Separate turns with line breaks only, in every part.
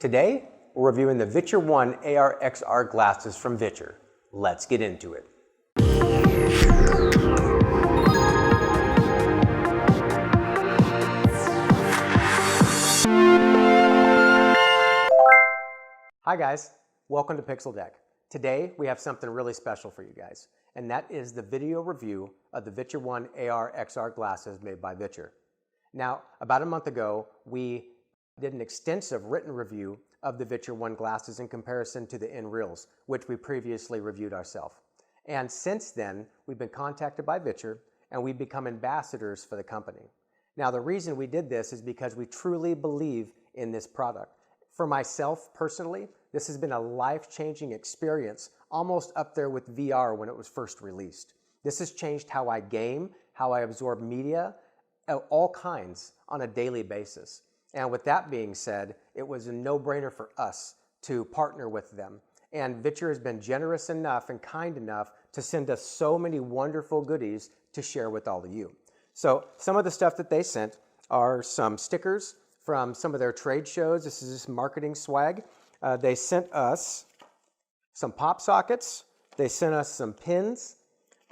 Today, we're reviewing the VITURE One AR XR glasses from VITURE. Let's get into it. Hi guys, welcome to Pixel Deck. Today, we have something really special for you guys, and that is the video review of the VITURE One AR XR glasses made by VITURE. Now, about a month ago, we did an extensive written review of the VITURE One glasses in comparison to the N-Reals, which we previously reviewed ourselves. And since then, we've been contacted by VITURE and we've become ambassadors for the company. Now, the reason we did this is because we truly believe in this product. For myself personally, this has been a life-changing experience, almost up there with VR when it was first released. This has changed how I game, how I absorb media, all kinds on a daily basis. And with that being said, it was a no-brainer for us to partner with them. And VITURE has been generous enough and kind enough to send us so many wonderful goodies to share with all of you. So some of the stuff that they sent are some stickers from some of their trade shows. This is just marketing swag. They sent us some pop sockets. They sent us some pins.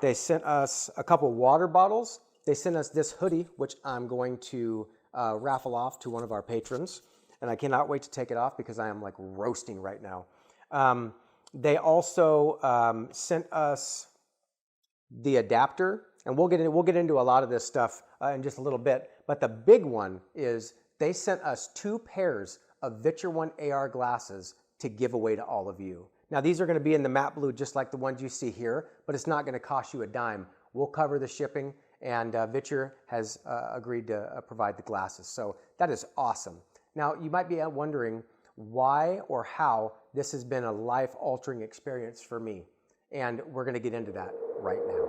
They sent us a couple water bottles. They sent us this hoodie, which I'm going to raffle off to one of our patrons. And I cannot wait to take it off because I am like roasting right now. They also sent us the adapter, and we'll get into a lot of this stuff in just a little bit. But the big one is they sent us 2 pairs of VITURE One AR glasses to give away to all of you. Now these are going to be in the matte blue just like the ones you see here, but it's not going to cost you a dime. We'll cover the shipping, and VITURE has agreed to provide the glasses. So that is awesome. Now you might be wondering why or how this has been a life-altering experience for me, and we're going to get into that right now.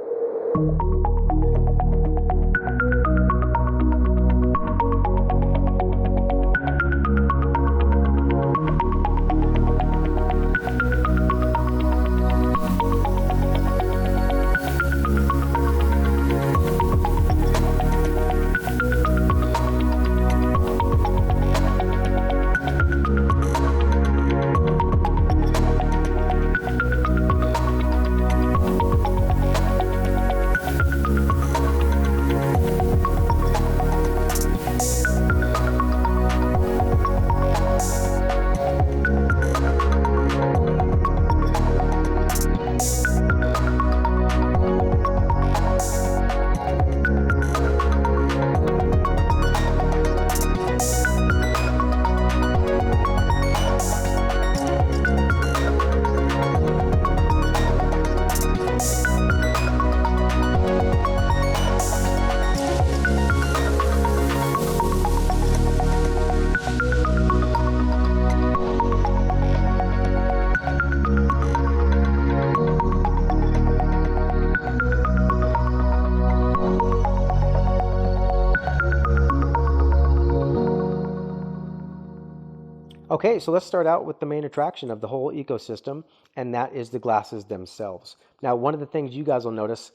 Okay, so let's start out with the main attraction of the whole ecosystem, and that is the glasses themselves. Now, one of the things you guys will notice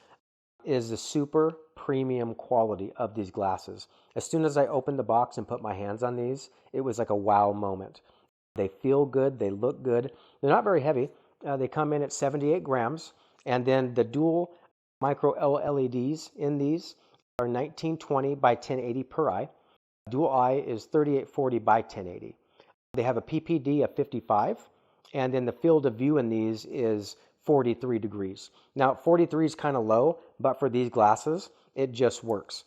is the super premium quality of these glasses. As soon as I opened the box and put my hands on these, it was like a wow moment. They feel good, they look good. They're not very heavy. They come in at 78 grams, and then the dual micro LEDs in these are 1920 by 1080 per eye. Dual eye is 3840 by 1080. They have a PPD of 55, and then the field of view in these is 43 degrees. Now, 43 is kind of low, but for these glasses, it just works.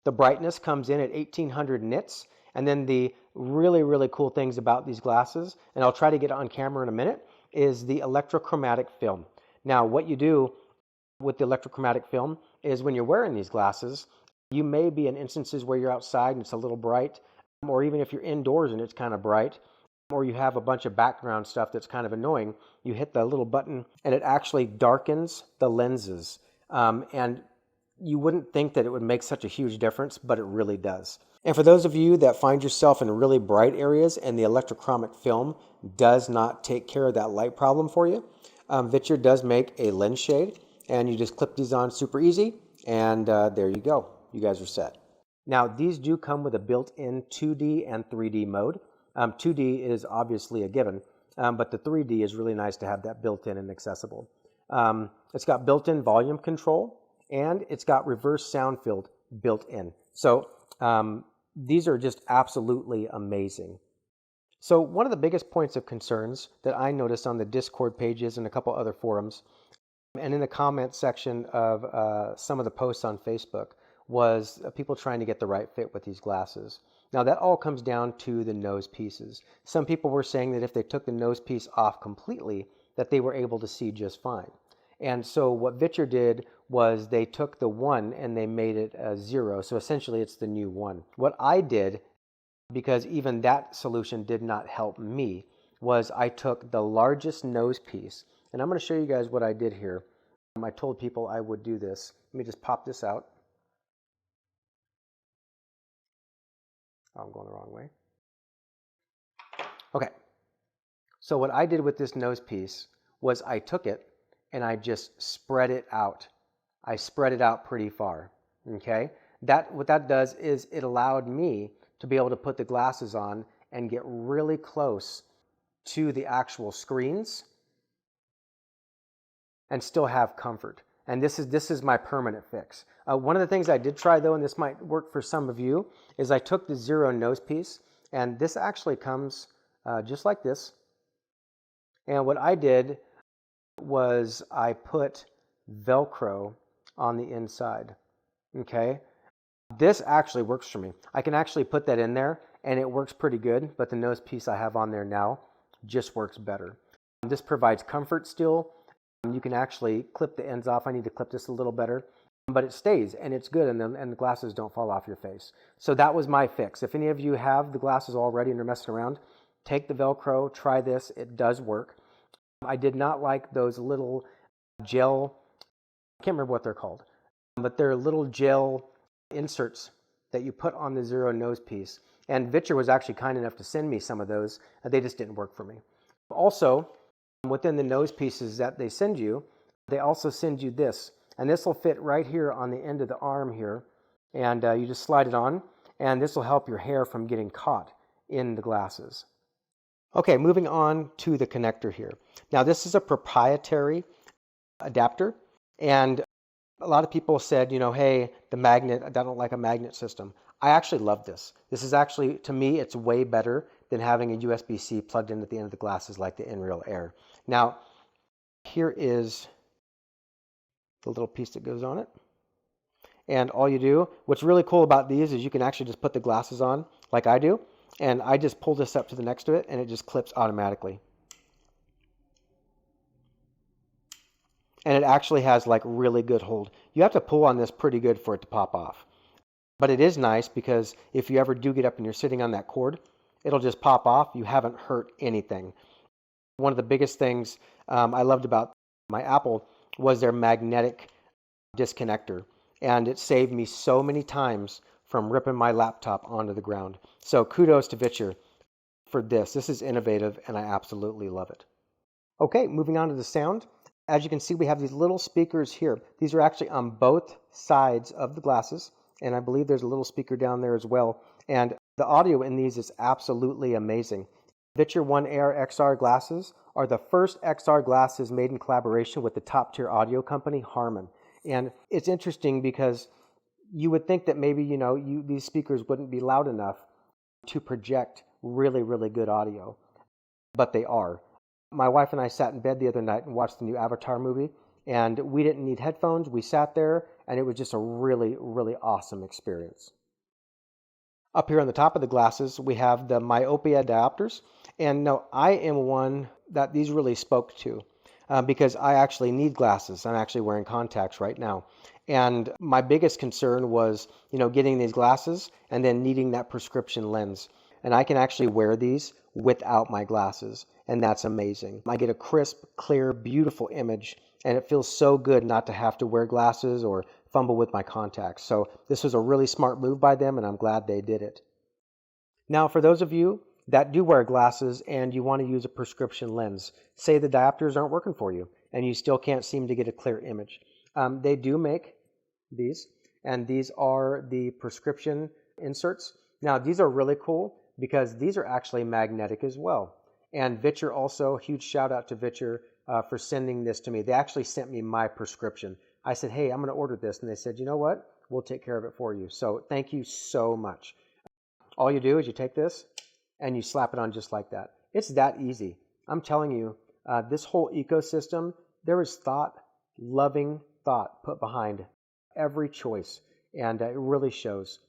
The brightness comes in at 1800 nits, and then the really, really cool things about these glasses, and I'll try to get it on camera in a minute, is the electrochromatic film. Now, what you do with the electrochromatic film is when you're wearing these glasses, you may be in instances where you're outside and it's a little bright, or even if you're indoors and it's kind of bright, or you have a bunch of background stuff that's kind of annoying, you hit the little button and it actually darkens the lenses. And you wouldn't think that it would make such a huge difference, but it really does. And for those of you that find yourself in really bright areas and the electrochromic film does not take care of that light problem for you, VITURE does make a lens shade, and you just clip these on super easy, and there you go. You guys are set. Now, these do come with a built-in 2D and 3D mode. 2D is obviously a given, but the 3D is really nice to have that built in and accessible. It's got built-in volume control, and it's got reverse sound field built in. So these are just absolutely amazing. So one of the biggest points of concerns that I noticed on the Discord pages and a couple other forums, and in the comment section of some of the posts on Facebook, was people trying to get the right fit with these glasses. Now that all comes down to the nose pieces. Some people were saying that if they took the nose piece off completely, that they were able to see just fine. And so what VITURE did was they took the 1 and they made it a 0. So essentially it's the new 1. What I did, because even that solution did not help me, was I took the largest nose piece. And I'm going to show you guys what I did here. I told people I would do this. Let me just pop this out. Oh, I'm going the wrong way. Okay. So what I did with this nose piece was I took it and I just spread it out. I spread it out pretty far, okay? What that does is it allowed me to be able to put the glasses on and get really close to the actual screens and still have comfort. And this is my permanent fix. One of the things I did try though, and this might work for some of you, is I took the 0 nose piece, and this actually comes just like this. And what I did was I put Velcro on the inside, okay? This actually works for me. I can actually put that in there and it works pretty good, but the nose piece I have on there now just works better. This provides comfort still. You can actually clip the ends off. I need to clip this a little better, but it stays and it's good, and the glasses don't fall off your face. So that was my fix. If any of you have the glasses already and you're messing around, take the Velcro, try this. It does work. I did not like those little gel, I can't remember what they're called, but they're little gel inserts that you put on the 0 nose piece. And VITURE was actually kind enough to send me some of those. They just didn't work for me. Also, within the nose pieces that they send you, they also send you this. And this will fit right here on the end of the arm here. And you just slide it on, and this will help your hair from getting caught in the glasses. Okay, moving on to the connector here. Now this is a proprietary adapter, and a lot of people said, you know, hey, the magnet, I don't like a magnet system. I actually love this. This is actually, to me, it's way better than having a USB-C plugged in at the end of the glasses like the InReal Air. Now, here is the little piece that goes on it. And all you do, what's really cool about these is you can actually just put the glasses on like I do. And I just pull this up to the next to it and it just clips automatically. And it actually has like really good hold. You have to pull on this pretty good for it to pop off. But it is nice because if you ever do get up and you're sitting on that cord, it'll just pop off. You haven't hurt anything. One of the biggest things I loved about my Apple was their magnetic disconnector. And it saved me so many times from ripping my laptop onto the ground. So kudos to VITURE for this. This is innovative and I absolutely love it. Okay, moving on to the sound. As you can see, we have these little speakers here. These are actually on both sides of the glasses, and I believe there's a little speaker down there as well. And the audio in these is absolutely amazing. VITURE One XR Glasses are the first XR glasses made in collaboration with the top-tier audio company, Harman. And it's interesting because you would think that maybe, you know, these speakers wouldn't be loud enough to project really, really good audio, but they are. My wife and I sat in bed the other night and watched the new Avatar movie, and we didn't need headphones. We sat there, and it was just a really, really awesome experience. Up here on the top of the glasses, we have the myopia diopters, and no, I am one that these really spoke to. Because I actually need glasses. I'm actually wearing contacts right now. And my biggest concern was, you know, getting these glasses and then needing that prescription lens. And I can actually wear these without my glasses. And that's amazing. I get a crisp, clear, beautiful image. And it feels so good not to have to wear glasses or fumble with my contacts. So this was a really smart move by them, and I'm glad they did it. Now, for those of you that do wear glasses and you want to use a prescription lens, say the diopters aren't working for you and you still can't seem to get a clear image. They do make these, and these are the prescription inserts. Now, these are really cool because these are actually magnetic as well. And VITURE also, huge shout out to VITURE for sending this to me. They actually sent me my prescription. I said, hey, I'm going to order this. And they said, you know what? We'll take care of it for you. So thank you so much. All you do is you take this and you slap it on just like that. It's that easy. I'm telling you, this whole ecosystem, there is thought, loving thought put behind every choice. And it really shows.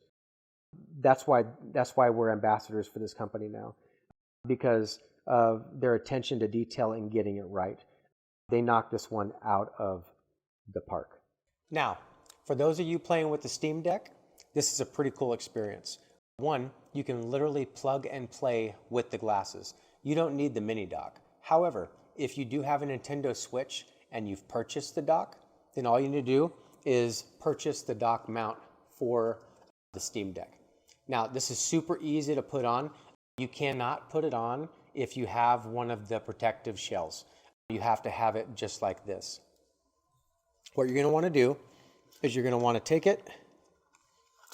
That's why we're ambassadors for this company now, because of their attention to detail and getting it right. They knocked this one out of the park. Now, for those of you playing with the Steam Deck, this is a pretty cool experience. One, you can literally plug and play with the glasses. You don't need the mini dock. However, if you do have a Nintendo Switch and you've purchased the dock, then all you need to do is purchase the dock mount for the Steam Deck. Now, this is super easy to put on. You cannot put it on if you have one of the protective shells. You have to have it just like this. What you're going to want to do is you're going to want to take it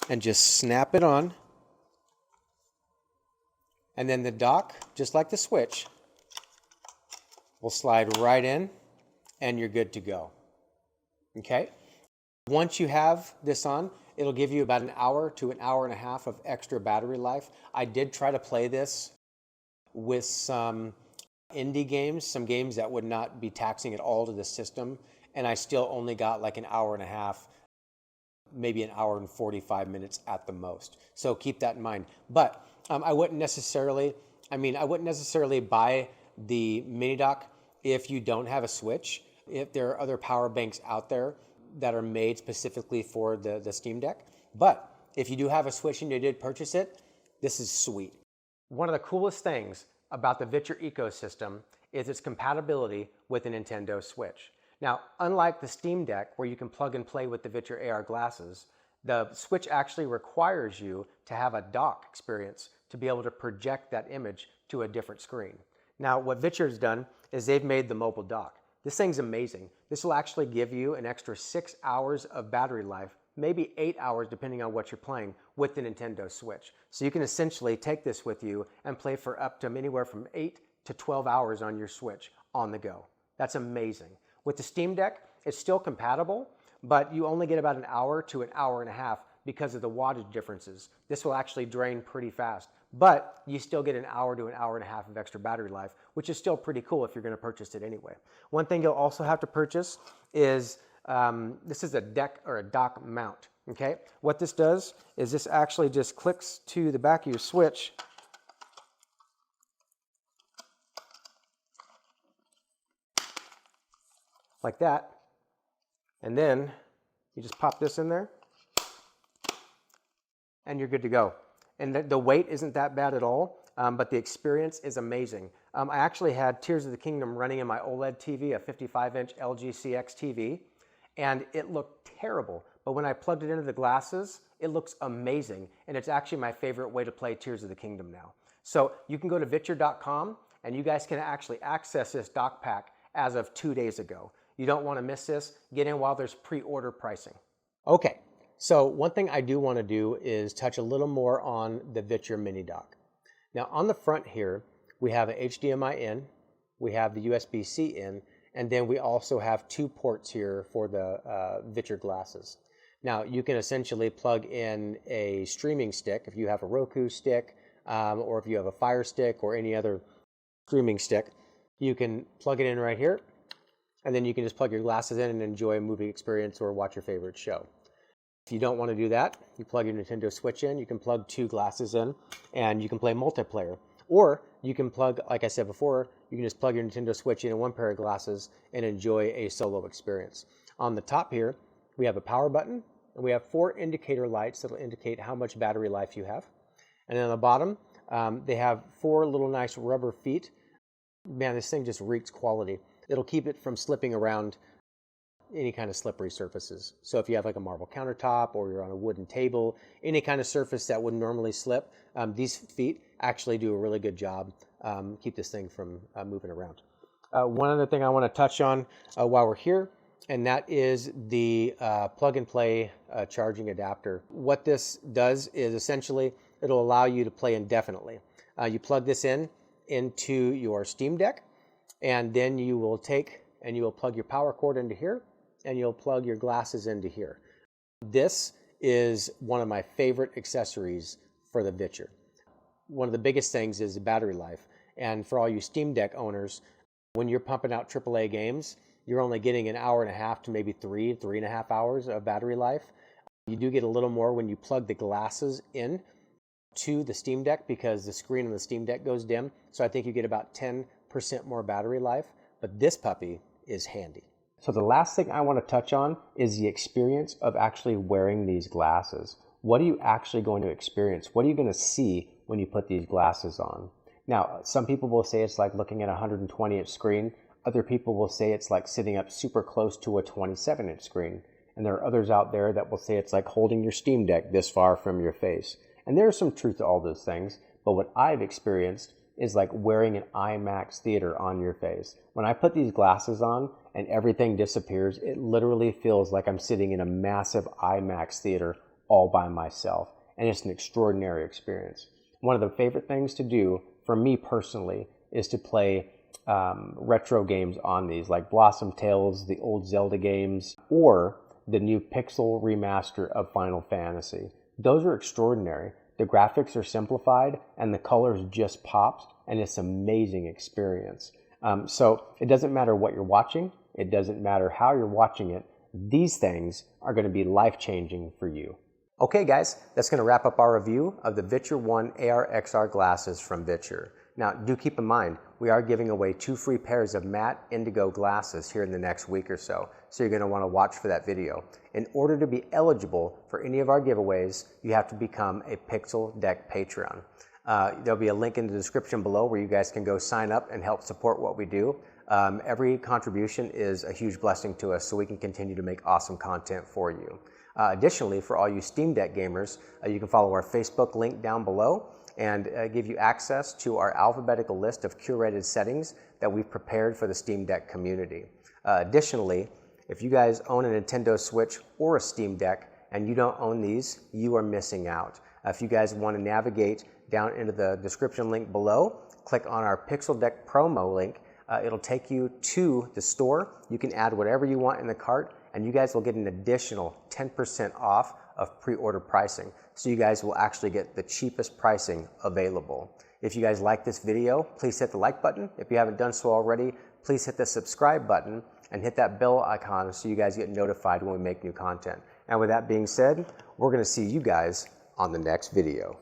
and just snap it on. And then the dock, just like the Switch, will slide right in and you're good to go. Okay? Once you have this on, it'll give you about an hour to an hour and a half of extra battery life. I did try to play this with some indie games, some games that would not be taxing at all to the system, and I still only got like an hour and a half, maybe an hour and 45 minutes at the most. So keep that in mind. But I wouldn't necessarily buy the mini dock if you don't have a Switch. If there are other power banks out there that are made specifically for the Steam Deck. But if you do have a Switch and you did purchase it, this is sweet. One of the coolest things about the VITURE ecosystem is its compatibility with the Nintendo Switch. Now, unlike the Steam Deck, where you can plug and play with the VITURE AR glasses, the Switch actually requires you to have a dock experience to be able to project that image to a different screen. Now, what VITURE's done is they've made the mobile dock. This thing's amazing. This will actually give you an extra 6 hours of battery life, maybe 8 hours depending on what you're playing with the Nintendo Switch. So you can essentially take this with you and play for up to anywhere from 8 to 12 hours on your Switch on the go. That's amazing. With the Steam Deck, it's still compatible, but you only get about an hour to an hour and a half because of the wattage differences. This will actually drain pretty fast, but you still get an hour to an hour and a half of extra battery life, which is still pretty cool if you're going to purchase it anyway. One thing you'll also have to purchase is this is a deck or a dock mount. Okay, what this does is this actually just clicks to the back of your Switch. Like that. And then you just pop this in there and you're good to go. And the weight isn't that bad at all, but the experience is amazing. I actually had Tears of the Kingdom running in my OLED TV, a 55-inch LG CX TV, and it looked terrible. But when I plugged it into the glasses, it looks amazing. And it's actually my favorite way to play Tears of the Kingdom now. So you can go to viture.com and you guys can actually access this dock pack as of 2 days ago. You don't want to miss this. Get in while there's pre-order pricing. Okay, so one thing I do want to do is touch a little more on the VITURE mini dock. Now on the front here, we have an HDMI in, we have the USB-C in, and then we also have 2 ports here for the VITURE glasses. Now you can essentially plug in a streaming stick if you have a Roku stick, or if you have a Fire Stick or any other streaming stick. You can plug it in right here, and then you can just plug your glasses in and enjoy a movie experience or watch your favorite show. If you don't want to do that, you plug your Nintendo Switch in, you can plug 2 glasses in, and you can play multiplayer. Or you can plug, like I said before, you can just plug your Nintendo Switch in 1 pair of glasses and enjoy a solo experience. On the top here, we have a power button, and we have 4 indicator lights that will indicate how much battery life you have. And then on the bottom, they have 4 little nice rubber feet. Man, this thing just reeks quality. It'll keep it from slipping around any kind of slippery surfaces. So if you have like a marble countertop or you're on a wooden table, any kind of surface that would normally slip, these feet actually do a really good job, keep this thing from moving around. One other thing I want to touch on while we're here, and that is the plug and play charging adapter. What this does is essentially it'll allow you to play indefinitely. You plug this into your Steam Deck, and then you will take and you will plug your power cord into here, and you'll plug your glasses into here. This is one of my favorite accessories for the VITURE. One of the biggest things is the battery life. And for all you Steam Deck owners, when you're pumping out AAA games, you're only getting an hour and a half to maybe 3.5 hours of battery life. You do get a little more when you plug the glasses in to the Steam Deck because the screen on the Steam Deck goes dim. So I think you get about 10% more battery life, but this puppy is handy. So the last thing I want to touch on is the experience of actually wearing these glasses. What are you actually going to experience? What are you going to see when you put these glasses on? Now, some people will say it's like looking at a 120-inch screen. Other people will say it's like sitting up super close to a 27-inch screen. And there are others out there that will say it's like holding your Steam Deck this far from your face. And there's some truth to all those things, but what I've experienced is like wearing an IMAX theater on your face. When I put these glasses on and everything disappears, it literally feels like I'm sitting in a massive IMAX theater all by myself. And it's an extraordinary experience. One of the favorite things to do for me personally is to play retro games on these, like Blossom Tales, the old Zelda games, or the new Pixel remaster of Final Fantasy. Those are extraordinary. The graphics are simplified and the colors just pops, and it's an amazing experience. So it doesn't matter what you're watching. It doesn't matter how you're watching it. These things are going to be life-changing for you. Okay guys, that's going to wrap up our review of the VITURE One AR XR glasses from VITURE. Now do keep in mind, we are giving away 2 free pairs of matte indigo glasses here in the next week or so, so you're going to want to watch for that video. In order to be eligible for any of our giveaways, you have to become a Pixel Deck Patreon. There'll be a link in the description below where you guys can go sign up and help support what we do. Every contribution is a huge blessing to us, so we can continue to make awesome content for you. Additionally, for all you Steam Deck gamers, you can follow our Facebook link down below and give you access to our alphabetical list of curated settings that we've prepared for the Steam Deck community. Additionally, if you guys own a Nintendo Switch or a Steam Deck and you don't own these, you are missing out. If you guys want to navigate down into the description link below, click on our Pixel Deck promo link. It'll take you to the store. You can add whatever you want in the cart, and you guys will get an additional 10% off of pre-order pricing. So you guys will actually get the cheapest pricing available. If you guys like this video, please hit the like button. If you haven't done so already, please hit the subscribe button and hit that bell icon so you guys get notified when we make new content. And with that being said, we're going to see you guys on the next video.